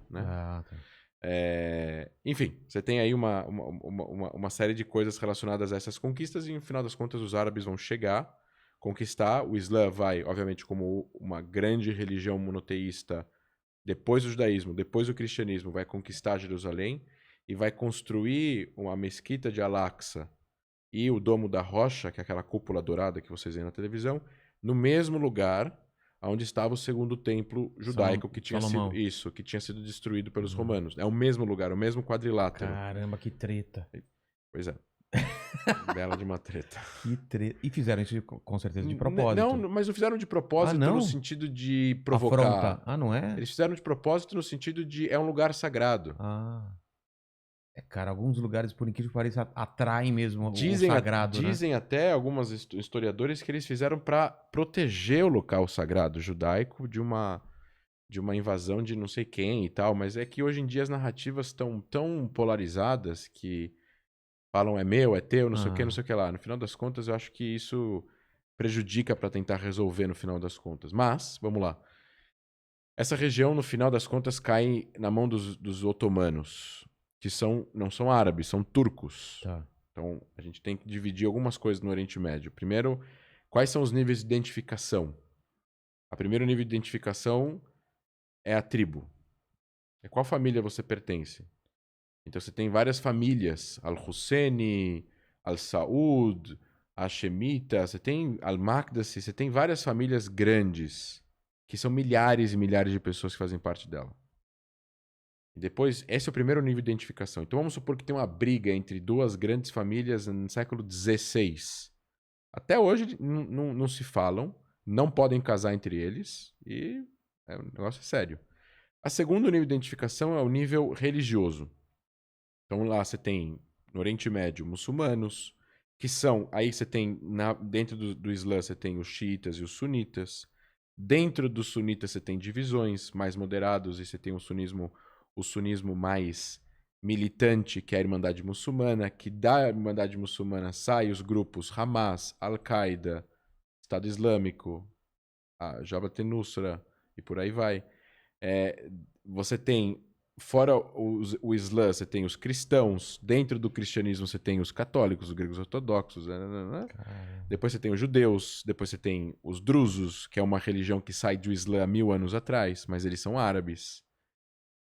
né? Ah, tá. Enfim, você tem aí uma série de coisas relacionadas a essas conquistas e, no final das contas, os árabes vão chegar, conquistar. O Islã vai, obviamente, como uma grande religião monoteísta, depois do judaísmo, depois do cristianismo, vai conquistar Jerusalém e vai construir uma mesquita de Al-Aqsa e o Domo da Rocha, que é aquela cúpula dourada que vocês veem na televisão, no mesmo lugar onde estava o segundo templo judaico que tinha sido Salomão. isso, que tinha sido destruído pelos romanos. É o mesmo lugar, o mesmo quadrilátero. Caramba, que treta. Pois é. Bela de uma treta. Que treta. E fizeram isso com certeza de Não, propósito. mas não fizeram de Ah, propósito no não? sentido de Afronta. provocar. Ah, não é? Eles fizeram de propósito no sentido de é um lugar sagrado. Ah. É, cara, alguns lugares, por incrível que pareça, atraem mesmo o Dizem, sagrado, né? dizem até algumas historiadores que eles fizeram para proteger o local sagrado judaico de uma invasão de não sei quem e tal, mas é que hoje em dia as narrativas estão tão polarizadas que falam é meu, é teu, não sei o que, não sei o que lá. No final das contas, eu acho que isso prejudica para tentar resolver no final das contas. Mas, vamos lá. Essa região, no final das contas, cai na mão dos otomanos, que não são árabes, são turcos. Tá. Então, a gente tem que dividir algumas coisas no Oriente Médio. Primeiro, quais são os níveis de identificação? O primeiro nível de identificação é a tribo. É qual família você pertence. Então, você tem várias famílias. Al-Husseini, Al-Saud, Hashemita, você tem Al-Maqdisi, você tem várias famílias grandes, que são milhares e milhares de pessoas que fazem parte dela. E depois, esse é o primeiro nível de identificação. Então, vamos supor que tem uma briga entre duas grandes famílias no século XVI. Até hoje não se falam, não podem casar entre eles e o negócio é sério. A segundo nível de identificação é o nível religioso. Então lá você tem no Oriente Médio muçulmanos, que são, aí você tem dentro do Islã você tem os xiitas e os sunitas. Dentro dos sunitas você tem divisões mais moderados e você tem o sunismo mais militante, que é a Irmandade Muçulmana, que da Irmandade Muçulmana saem os grupos Hamas, Al-Qaeda, Estado Islâmico, a Jabhat al-Nusra e por aí vai. Você tem, fora o Islã, você tem os cristãos, dentro do cristianismo você tem os católicos, os gregos ortodoxos, né? Depois você tem os judeus, depois você tem os drusos, que é uma religião que sai do Islã há 1000 anos atrás, mas eles são árabes.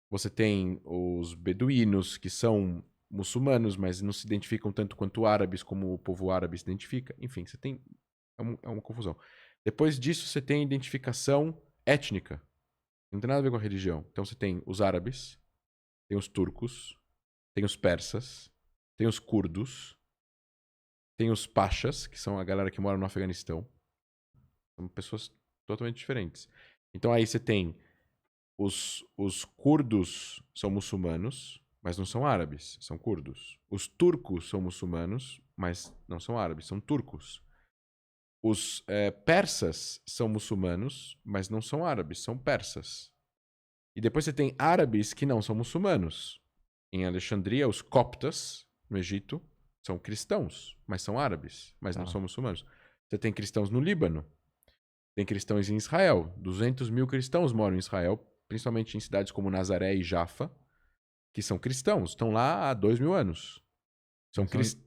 Você tem os beduínos, que são muçulmanos, mas não se identificam tanto quanto árabes, como o povo árabe se identifica. Enfim, você tem. É uma confusão. Depois disso, você tem a identificação étnica. Não tem nada a ver com a religião. Então você tem os árabes, tem os turcos, tem os persas, tem os curdos, tem os pachas, que são a galera que mora no Afeganistão. São pessoas totalmente diferentes. Então aí você tem os curdos são muçulmanos, mas não são árabes, são curdos. Os turcos são muçulmanos, mas não são árabes, são turcos. Os persas são muçulmanos, mas não são árabes, são persas. E depois você tem árabes que não são muçulmanos. Em Alexandria, os coptas, no Egito, são cristãos, mas são árabes, mas não são muçulmanos. Você tem cristãos no Líbano, tem cristãos em Israel. 200 mil cristãos moram em Israel, principalmente em cidades como Nazaré e Jaffa, que são cristãos, estão lá há 2000 anos.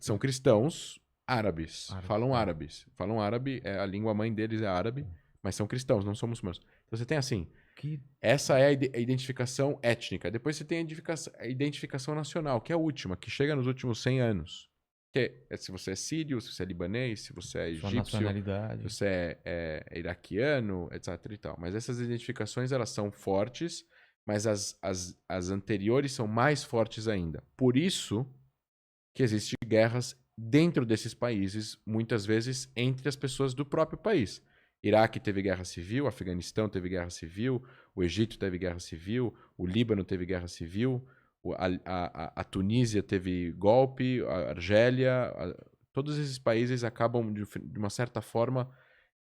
São cristãos árabes, falam árabes. Falam árabe, a língua mãe deles é árabe, mas são cristãos, não são muçulmanos. Então você tem assim, essa é a identificação étnica. Depois você tem a identificação nacional, que é a última, que chega nos últimos 100 anos. Que é se você é sírio, se você é libanês, se você é Sua egípcio, nacionalidade. se você é iraquiano, etc. e tal. Mas essas identificações, elas são fortes, mas as anteriores são mais fortes ainda. Por isso que existem guerras dentro desses países, muitas vezes entre as pessoas do próprio país. Iraque teve guerra civil, Afeganistão teve guerra civil, o Egito teve guerra civil, o Líbano teve guerra civil, a Tunísia teve golpe, a Argélia, todos esses países acabam, de uma certa forma,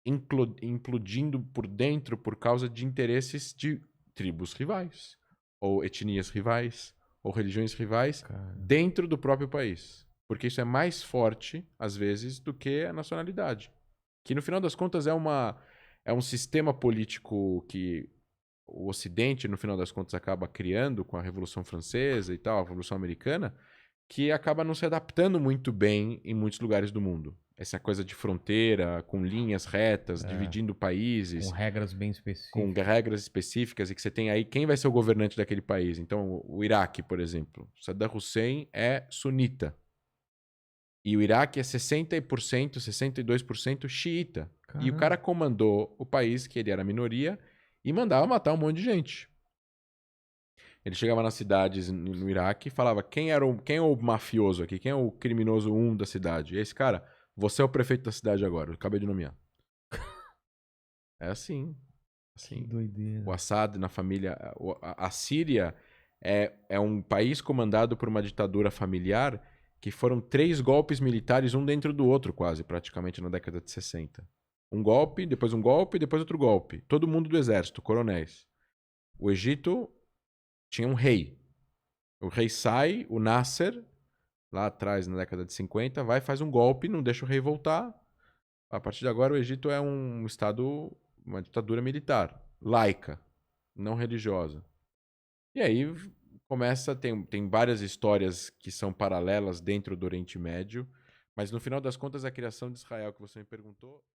implodindo por dentro por causa de interesses de tribos rivais, ou etnias rivais, ou religiões rivais dentro do próprio país. Porque isso é mais forte, às vezes, do que a nacionalidade. Que, no final das contas, é um sistema político que o Ocidente, no final das contas, acaba criando com a Revolução Francesa e tal, a Revolução Americana, que acaba não se adaptando muito bem em muitos lugares do mundo. Essa coisa de fronteira, com linhas retas, dividindo países, Com regras bem com específicas. regras específicas, e que você tem aí quem vai ser o governante daquele país. Então, o Iraque, por exemplo. Saddam Hussein é sunita. E o Iraque é 60%, 62% xiita. E o cara comandou o país, que ele era minoria, e mandava matar um monte de gente. Ele chegava nas cidades no Iraque e falava quem é o mafioso aqui, quem é o criminoso da cidade. E esse cara, você é o prefeito da cidade agora, eu acabei de nomear. É assim. Que doideira. O Assad na família. A Síria é um país comandado por uma ditadura familiar que foram 3 golpes militares, um dentro do outro, quase, praticamente na década de 60. Um golpe, depois outro golpe. Todo mundo do exército, coronéis. O Egito tinha um rei. O rei sai, o Nasser, lá atrás, na década de 50, vai, faz um golpe, não deixa o rei voltar. A partir de agora, o Egito é um estado, uma ditadura militar, laica, não religiosa. E aí começa, tem várias histórias que são paralelas dentro do Oriente Médio, mas no final das contas, a criação de Israel que você me perguntou